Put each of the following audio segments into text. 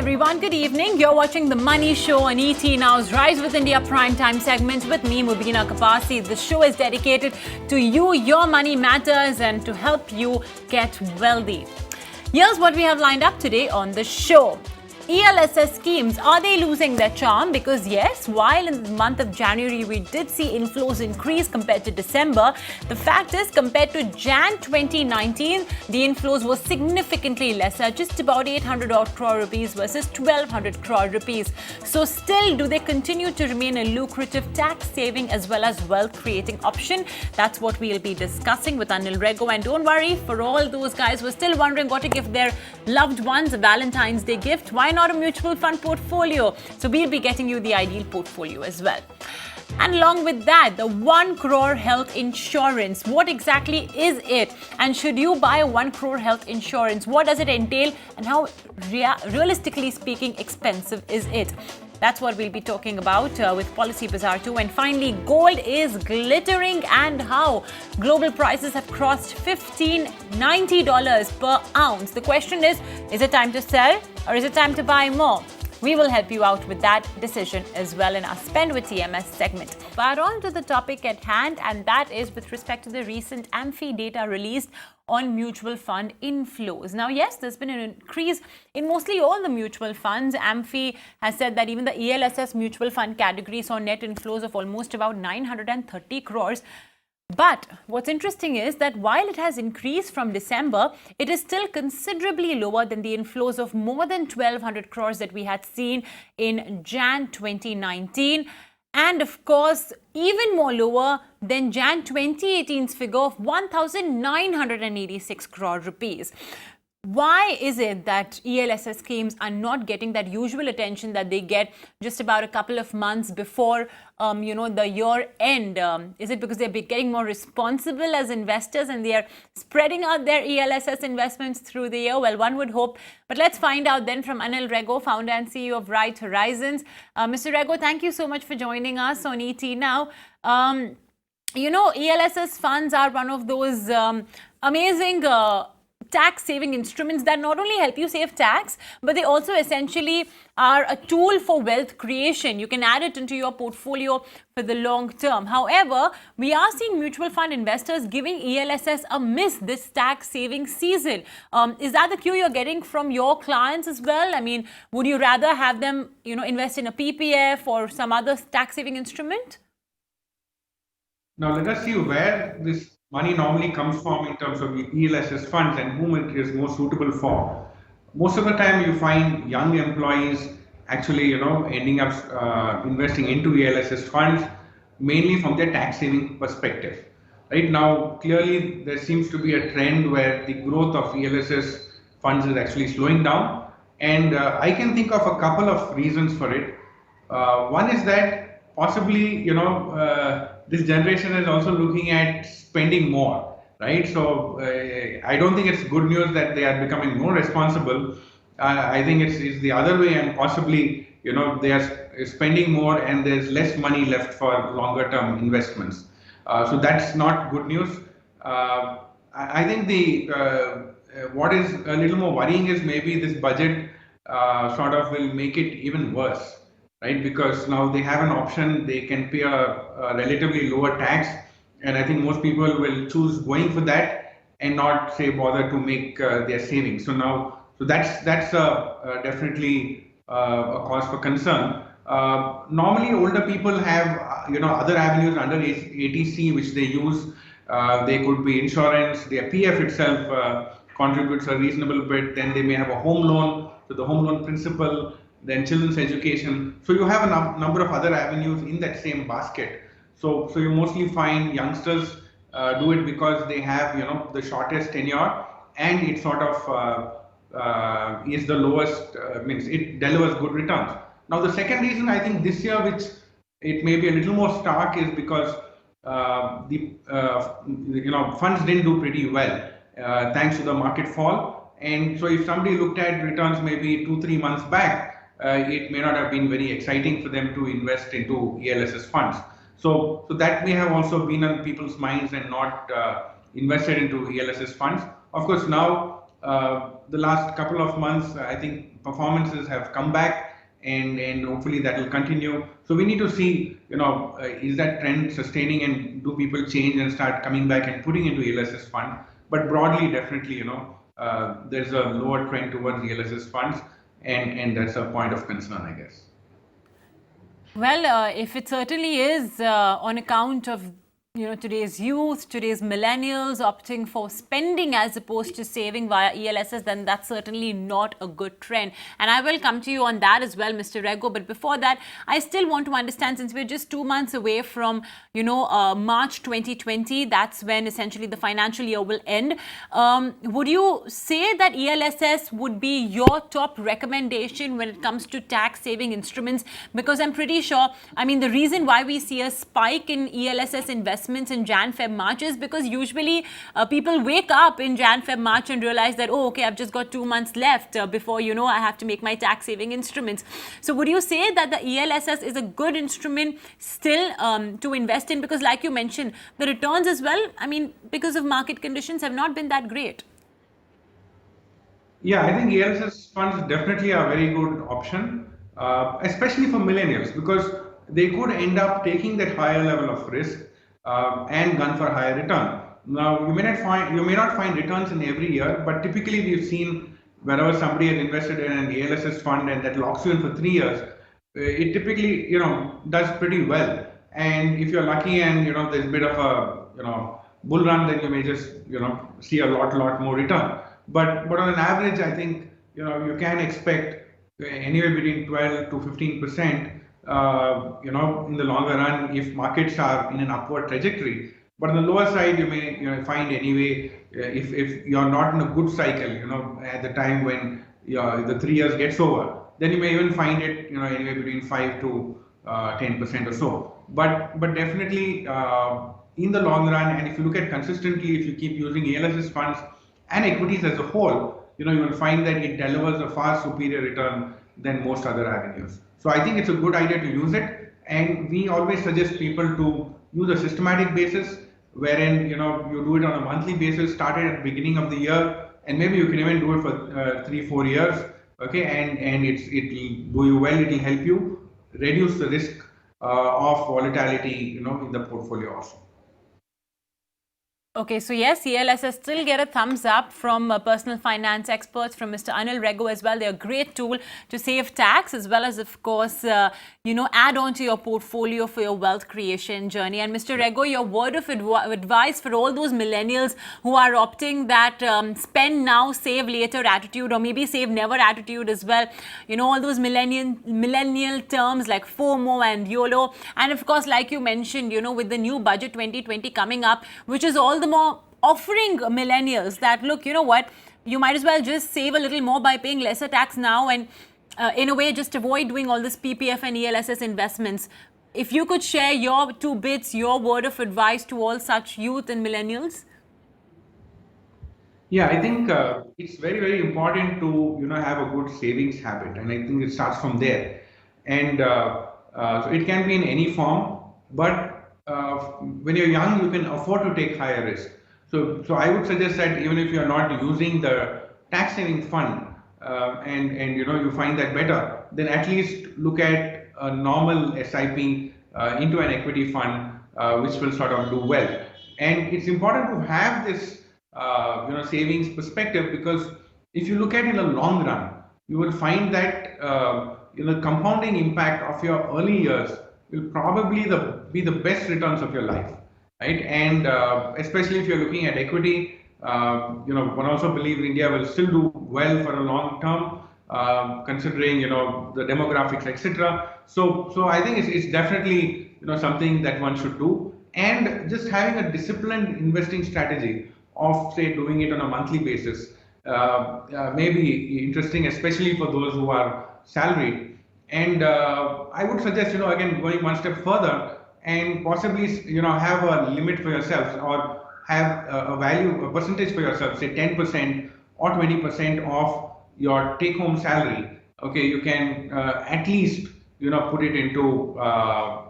everyone, good evening. You're watching The Money Show on ET Now's Rise with India Primetime segment with me, Mubina Kapasi. The show is dedicated to you, your money matters, and to help you get wealthy. Here's what we have lined up today on the show. ELSS schemes, are they losing their charm? Because yes, while in the month of January we did see inflows increase compared to December, the fact is compared to Jan 2019, the inflows were significantly lesser, just about 800 odd crore rupees versus 1200 crore rupees. So still, do they continue to remain a lucrative tax saving as well as wealth creating option? That's what we'll be discussing with Anil Rego. And don't worry, for all those guys who are still wondering what to give their loved ones a Valentine's Day gift, why not a mutual fund portfolio? So we'll be getting you the ideal portfolio as well. And along with that, the 1 crore health insurance. What exactly is it? And should you buy a 1 crore health insurance? What does it entail? And how realistically speaking expensive is it? That's what we'll be talking about with Policy Bazaar too. And finally, gold is glittering and how global prices have crossed $1,590 per ounce. The question is it time to sell or is it time to buy more? We will help you out with that decision as well in our Spend with TMS segment. But on to the topic at hand, and that is with respect to the recent AMFI data released on mutual fund inflows. Now, yes, there's been an increase in mostly all the mutual funds. AMFI has said that even the ELSS mutual fund category saw net inflows of almost about 930 crores. But what's interesting is that while it has increased from December, it is still considerably lower than the inflows of more than 1200 crores that we had seen in Jan 2019. And of course, even more lower than Jan 2018's figure of 1,986 crore rupees. Why is it that ELSS schemes are not getting that usual attention that they get just about a couple of months before, the year end? Is it because they're getting more responsible as investors and they are spreading out their ELSS investments through the year? Well, one would hope. But let's find out then from Anil Rego, founder and CEO of Right Horizons. Mr. Rego, thank you so much for joining us on ET Now. ELSS funds are one of those amazing tax saving instruments that not only help you save tax, but they also essentially are a tool for wealth creation. You can add it into your portfolio for the long term. However, we are seeing mutual fund investors giving ELSS a miss this tax saving season. Is that the cue you're getting from your clients as well? I mean, would you rather have them, invest in a PPF or some other tax saving instrument? Now let us see where this money normally comes from in terms of ELSS funds and whom it is more suitable for. Most of the time you find young employees actually, ending up investing into ELSS funds mainly from their tax saving perspective. Right now, clearly there seems to be a trend where the growth of ELSS funds is actually slowing down, and I can think of a couple of reasons for it. One is that possibly, this generation is also looking at spending more, right? So I don't think it's good news that they are becoming more responsible. I think it's the other way, and possibly, they are spending more and there's less money left for longer term investments. So that's not good news. I think what is a little more worrying is maybe this budget sort of will make it even worse. Right, because now they have an option, they can pay a relatively lower tax, and I think most people will choose going for that and not say bother to make their savings. So that's definitely a cause for concern. Normally, older people have other avenues under ATC which they use. They could be insurance. Their PF itself contributes a reasonable bit. Then they may have a home loan, so the home loan principal, then children's education. So you have a number of other avenues in that same basket. So you mostly find youngsters do it because they have the shortest tenure, and it sort of is the lowest, means it delivers good returns. Now the second reason I think this year, which it may be a little more stark, is because the funds didn't do pretty well thanks to the market fall. And so if somebody looked at returns maybe 2-3 months back, it may not have been very exciting for them to invest into ELSS funds. So that may have also been on people's minds and not invested into ELSS funds. Of course, now the last couple of months, I think performances have come back, and hopefully that will continue. So we need to see, is that trend sustaining, and do people change and start coming back and putting into ELSS fund? But broadly, definitely, there's a lower trend towards ELSS funds, and that's a point of concern, I guess. Well, if it certainly is on account of today's youth, today's millennials opting for spending as opposed to saving via ELSS, then that's certainly not a good trend. And I will come to you on that as well, Mr. Rego. But before that, I still want to understand, since we're just 2 months away from March 2020, that's when essentially the financial year will end. Would you say that ELSS would be your top recommendation when it comes to tax saving instruments? Because I'm pretty sure, I mean, the reason why we see a spike in ELSS investments in Jan, Feb, March is because usually people wake up in Jan, Feb, March and realize that, oh, okay, I've just got 2 months left before, I have to make my tax saving instruments. So would you say that the ELSS is a good instrument still to invest in? Because like you mentioned, the returns as well, I mean, because of market conditions, have not been that great. Yeah, I think ELSS funds definitely are a very good option, especially for millennials, because they could end up taking that higher level of risk and gun for higher return. Now, you may not find returns in every year, but typically we've seen wherever somebody has invested in an ELSS fund and that locks you in for 3 years, it typically does pretty well. And if you're lucky and there's a bit of a bull run, then you may just see a lot more return. But on an average, I think you can expect anywhere between 12 to 15%. In the longer run, if markets are in an upward trajectory. But on the lower side, you may find anyway, if you're not in a good cycle, at the time when the 3 years gets over, then you may even find it, anywhere between 5 to 10% or so. But definitely in the long run, and if you look at consistently, if you keep using ELSS funds and equities as a whole, you will find that it delivers a far superior return than most other avenues. So I think it's a good idea to use it, and we always suggest people to use a systematic basis, wherein you do it on a monthly basis, started at the beginning of the year, and maybe you can even do it for 3-4 years. Okay, and it'll do you well. It'll help you reduce the risk of volatility, in the portfolio also. Okay, so yes, ELSS still get a thumbs up from personal finance experts, from Mr. Anil Rego as well. They're a great tool to save tax, as well as, of course, add on to your portfolio for your wealth creation journey. And Mr. Rego, your word of advice for all those millennials who are opting that spend now, save later attitude, or maybe save never attitude as well. All those millennial terms like FOMO and YOLO. And of course, like you mentioned, with the new budget 2020 coming up, which is all the more offering millennials that, look, you know what, you might as well just save a little more by paying lesser tax now, and in a way just avoid doing all this PPF and ELSS investments. If you could share your 2 bits, your word of advice to all such youth and millennials. Yeah, I think it's very, very important to have a good savings habit, and I think it starts from there. And so it can be in any form, but when you're young, you can afford to take higher risk. So I would suggest that even if you're not using the tax saving fund, and you find that better, then at least look at a normal SIP into an equity fund, which will sort of do well. And it's important to have this savings perspective, because if you look at it in the long run, you will find that the compounding impact of your early years will probably be the best returns of your life, right? And especially if you're looking at equity, one also believes India will still do well for a long term, considering the demographics, etc. So I think it's definitely something that one should do, and just having a disciplined investing strategy of, say, doing it on a monthly basis may be interesting, especially for those who are salaried. And I would suggest, again, going one step further and possibly, have a limit for yourselves, or have a percentage for yourself, say 10% or 20% of your take-home salary. Okay, you can at least, put it into,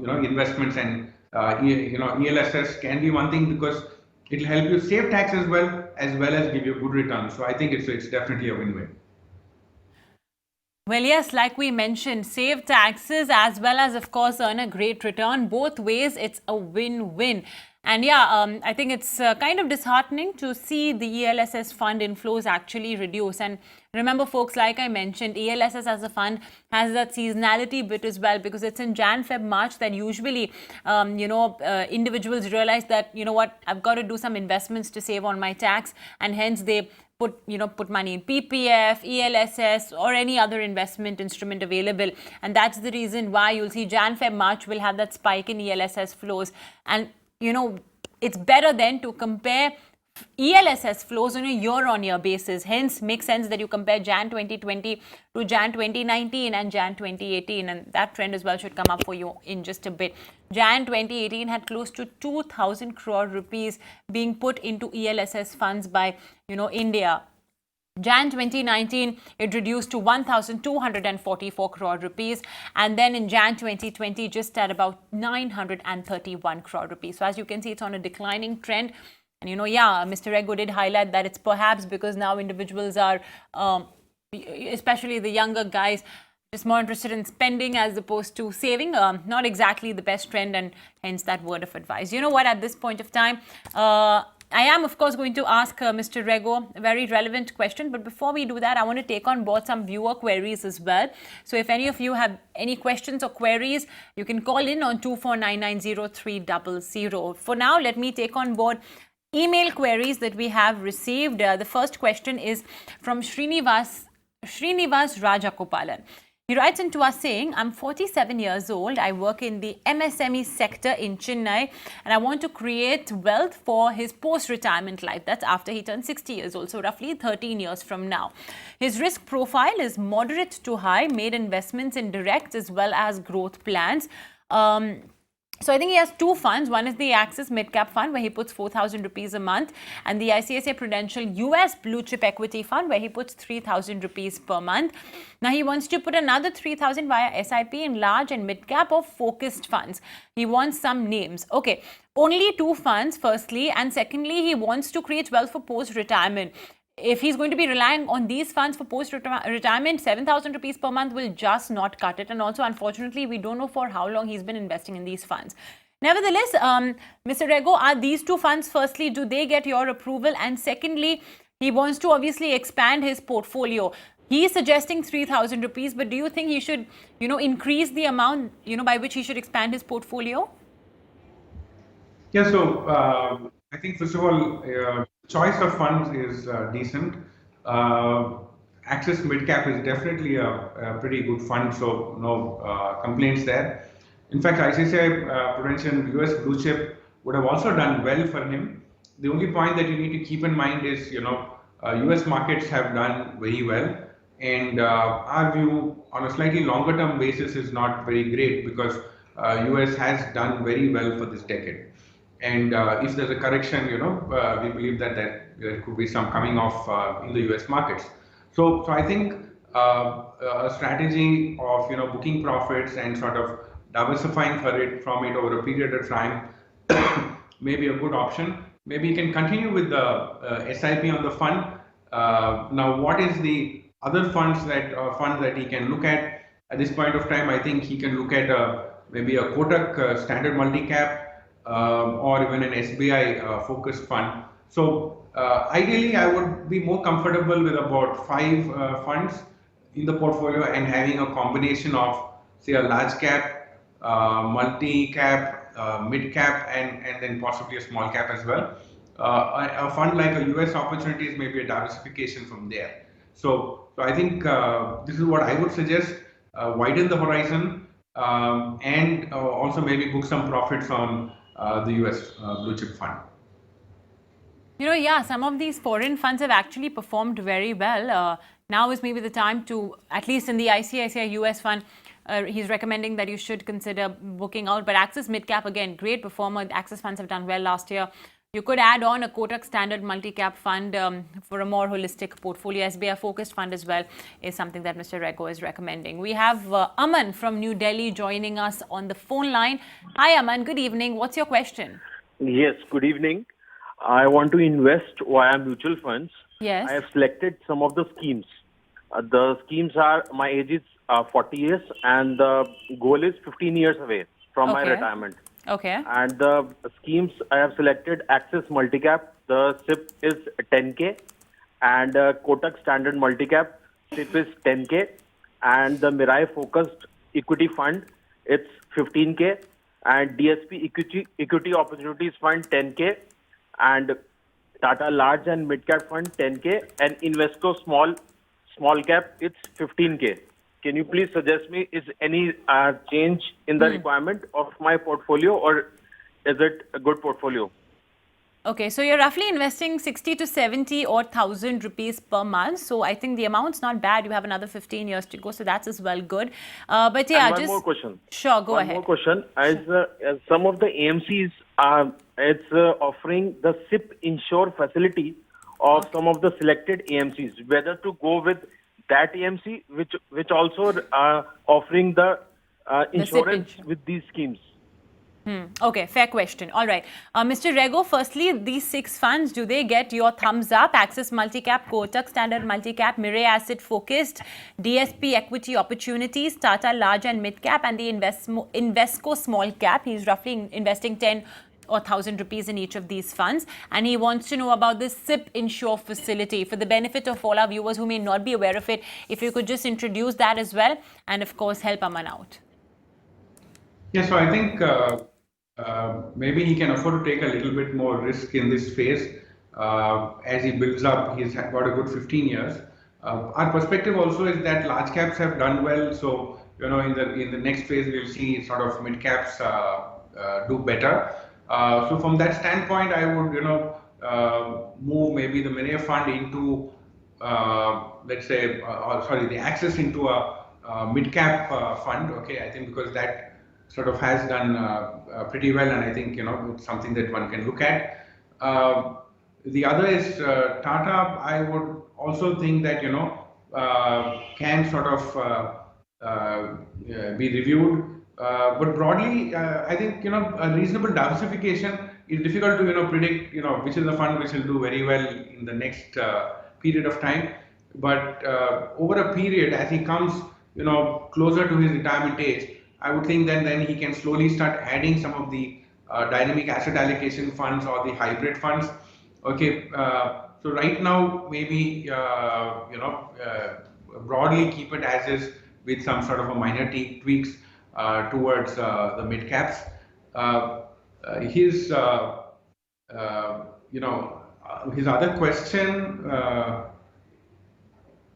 investments, and ELSS can be one thing, because it will help you save tax as well as give you good returns. So I think it's definitely a win-win. Well, yes, like we mentioned, save taxes as well as, of course, earn a great return. Both ways, it's a win-win. And yeah, I think it's kind of disheartening to see the ELSS fund inflows actually reduce. And remember, folks, like I mentioned, ELSS as a fund has that seasonality bit as well, because it's in Jan, Feb, March that usually, individuals realize that, you know what, I've got to do some investments to save on my tax, and hence they put money in PPF, ELSS, or any other investment instrument available. And that's the reason why you'll see Jan, Feb, March will have that spike in ELSS flows. And, it's better then to compare ELSS flows on a year-on-year basis. Hence, makes sense that you compare Jan 2020 to Jan 2019 and Jan 2018. And that trend as well should come up for you in just a bit. Jan 2018 had close to 2,000 crore rupees being put into ELSS funds by, India. Jan 2019, it reduced to 1,244 crore rupees. And then in Jan 2020, just at about 931 crore rupees. So as you can see, it's on a declining trend. And, Mr. Rego did highlight that it's perhaps because now individuals are, especially the younger guys, just more interested in spending as opposed to saving. Not exactly the best trend, and hence that word of advice. You know what, at this point of time, I am, of course, going to ask Mr. Rego a very relevant question. But before we do that, I want to take on board some viewer queries as well. So if any of you have any questions or queries, you can call in on 24990300. For now, let me take on board email queries that we have received. The first question is from Srinivas Rajakopalan. He writes into us saying, I'm 47 years old. I work in the MSME sector in Chennai, and I want to create wealth for his post-retirement life. That's after he turns 60 years old, so roughly 13 years from now. His risk profile is moderate to high, made investments in direct as well as growth plans. So I think he has two funds. One is the Axis Mid Cap Fund, where he puts 4,000 rupees a month, and the ICICI Prudential US Blue Chip Equity Fund, where he puts 3,000 rupees per month. Now he wants to put another 3,000 via SIP in large and mid cap or focused funds. He wants some names. Okay, only two funds, firstly, and secondly, he wants to create wealth for post-retirement. If he's going to be relying on these funds for post-retirement, 7,000 rupees per month will just not cut it. And also, unfortunately, we don't know for how long he's been investing in these funds. Nevertheless, Mr. Rego, are these two funds, firstly, do they get your approval? And secondly, he wants to obviously expand his portfolio. He is suggesting 3,000 rupees, but do you think he should, increase the amount, by which he should expand his portfolio? Yeah, so I think first of all, choice of funds is decent. Axis Midcap is definitely a pretty good fund, so no complaints there. In fact, ICICI Prudential US Blue Chip would have also done well for him. The only point that you need to keep in mind is, US markets have done very well, and our view on a slightly longer term basis is not very great, because US has done very well for this decade. And if there's a correction, we believe that there could be some coming off in the US markets. So I think a strategy of booking profits and sort of diversifying from it over a period of time may be a good option. Maybe you can continue with the SIP on the fund. Now, what is the other funds that he can look at this point of time? I think he can look at maybe a Kotak standard multi-cap, or even an SBI focused fund. So ideally, I would be more comfortable with about 5 funds in the portfolio, and having a combination of, say, a large cap, multi-cap, mid-cap, and then possibly a small cap as well. A fund like a US opportunities may be a diversification from there. So I think this is what I would suggest. Widen the horizon, and also maybe book some profits on the US blue chip fund. Some of these foreign funds have actually performed very well. Now is maybe the time to, at least in the ICICI US fund, he's recommending that you should consider booking out. But Axis Midcap, again, great performer. The Axis funds have done well last year. You could add on a Kotak standard multi-cap fund for a more holistic portfolio. SBI focused fund as well is something that Mr. Rego is recommending. We have Aman from New Delhi joining us on the phone line. Hi, Aman. Good evening. What's your question? Yes, good evening. I want to invest via mutual funds. Yes. I have selected some of the schemes. The schemes are, my age is 40 years and the goal is 15 years away from my Okay. retirement. Okay. And the schemes I have selected Axis Multicap, the SIP is 10K, and Kotak Standard Multicap, SIP is 10K, and the Mirai Focused Equity Fund, it's 15K, and DSP Equity Opportunities Fund 10K, and Tata Large and Mid Cap Fund 10K, and Invesco Small Cap, it's 15K. Can you please suggest me, is any change in the requirement of my portfolio, or is it a good portfolio? Okay, so you're roughly investing 60 to 70 or 1,000 rupees per month. So I think the amount's not bad. You have another 15 years to go, so that's as well good. But yeah, And one just more question. Sure, go One ahead. more question. As some of the AMCs it's offering the SIP insure facility of some of the selected AMCs, whether to go with that AMC which also offering the insurance insure. with these schemes. Okay, fair question. All right. Mr. Rego, firstly, these 6 funds, do they get your thumbs up? Axis Multicap, Kotak Standard Multicap, Mirai Asset Focused, DSP Equity Opportunities, Tata Large and Mid Cap, and the Invesco Small Cap. He's roughly investing 10 or 1,000 rupees in each of these funds. And he wants to know about this SIP Insure facility. For the benefit of all our viewers who may not be aware of it, if you could just introduce that as well, and of course, help Aman out. Yeah, so I think maybe he can afford to take a little bit more risk in this phase. As he builds up, he's got a good 15 years. Our perspective also is that large caps have done well, so in the next phase we'll see sort of mid caps do better. So from that standpoint, I would move maybe the Mirai fund into let's say the Axis into a mid cap fund. Okay, I think because that sort of has done pretty well, and I think it's something that one can look at. The other is Tata. I would also think that can sort of be reviewed, but broadly, I think a reasonable diversification is difficult to predict which is the fund which will do very well in the next period of time. But over a period, as he comes closer to his retirement age, I would think that then he can slowly start adding some of the dynamic asset allocation funds or the hybrid funds. Okay, so right now maybe broadly keep it as is with some sort of a minor tweaks towards the mid caps. His his other question,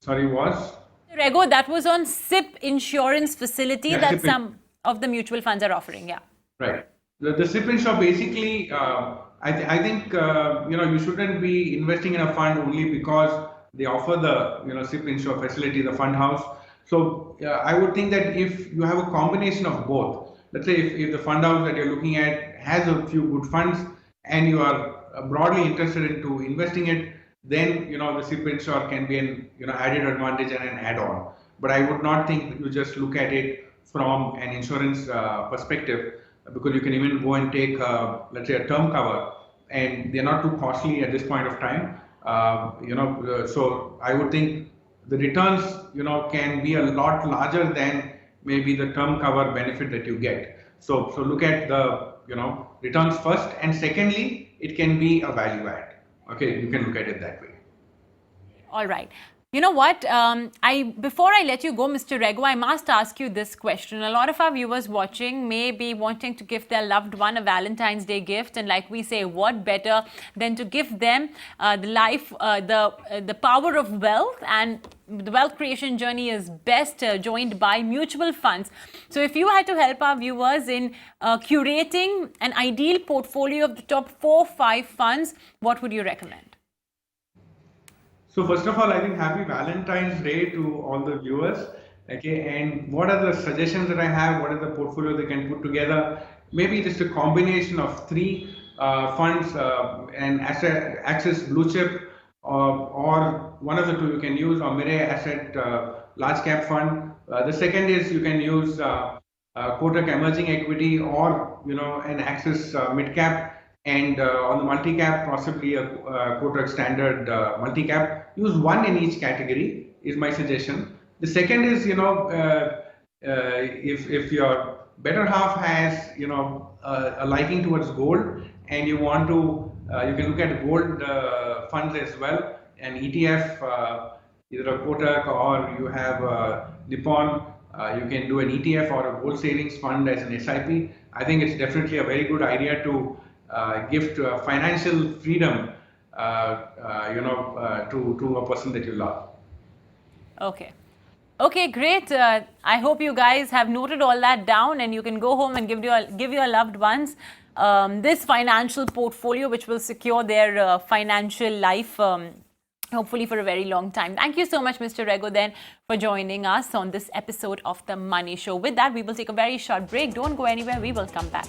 sorry, was. Rego, that was on SIP insurance facility that SIP some of the mutual funds are offering. Yeah. Right. The SIP insure basically, I think you shouldn't be investing in a fund only because they offer the SIP insure facility, the fund house. So I would think that if you have a combination of both, let's say if the fund house that you're looking at has a few good funds and you are broadly interested into investing it, then the SIP insure can be an added advantage and an add-on. But I would not think you just look at it from an insurance perspective, because you can even go and take let's say a term cover, and they're not too costly at this point of time. So I would think the returns can be a lot larger than maybe the term cover benefit that you get. So look at the returns first, and secondly, it can be a value add. Okay, you can look at it that way. All right. You know what? Before I let you go, Mr. Rego, I must ask you this question. A lot of our viewers watching may be wanting to give their loved one a Valentine's Day gift, and like we say, what better than to give them the power of wealth, and the wealth creation journey is best joined by mutual funds. So if you had to help our viewers in curating an ideal portfolio of the top 4-5 funds, what would you recommend? So first of all, I think happy Valentine's Day to all the viewers. Okay, and what are the suggestions that I have? What is the portfolio they can put together? Maybe just a combination of 3 funds, and Axis Blue Chip, or one of the 2 you can use, or Mirai Asset Large Cap Fund. The second is you can use Kotak Emerging Equity, or an Axis Mid Cap. And on the multi-cap, possibly a Kotak Standard multi-cap. Use one in each category. is my suggestion. The second is, if your better half has, a liking towards gold, and you want to, you can look at gold funds as well, an ETF, either a Kotak or you have Nippon. You can do an ETF or a gold savings fund as an SIP. I think it's definitely a very good idea to gift financial freedom, to a person that you love. Okay. Okay, great. I hope you guys have noted all that down and you can go home and give your loved ones this financial portfolio, which will secure their financial life, hopefully for a very long time. Thank you so much, Mr. Rego, then, for joining us on this episode of The Money Show. With that, we will take a very short break. Don't go anywhere. We will come back.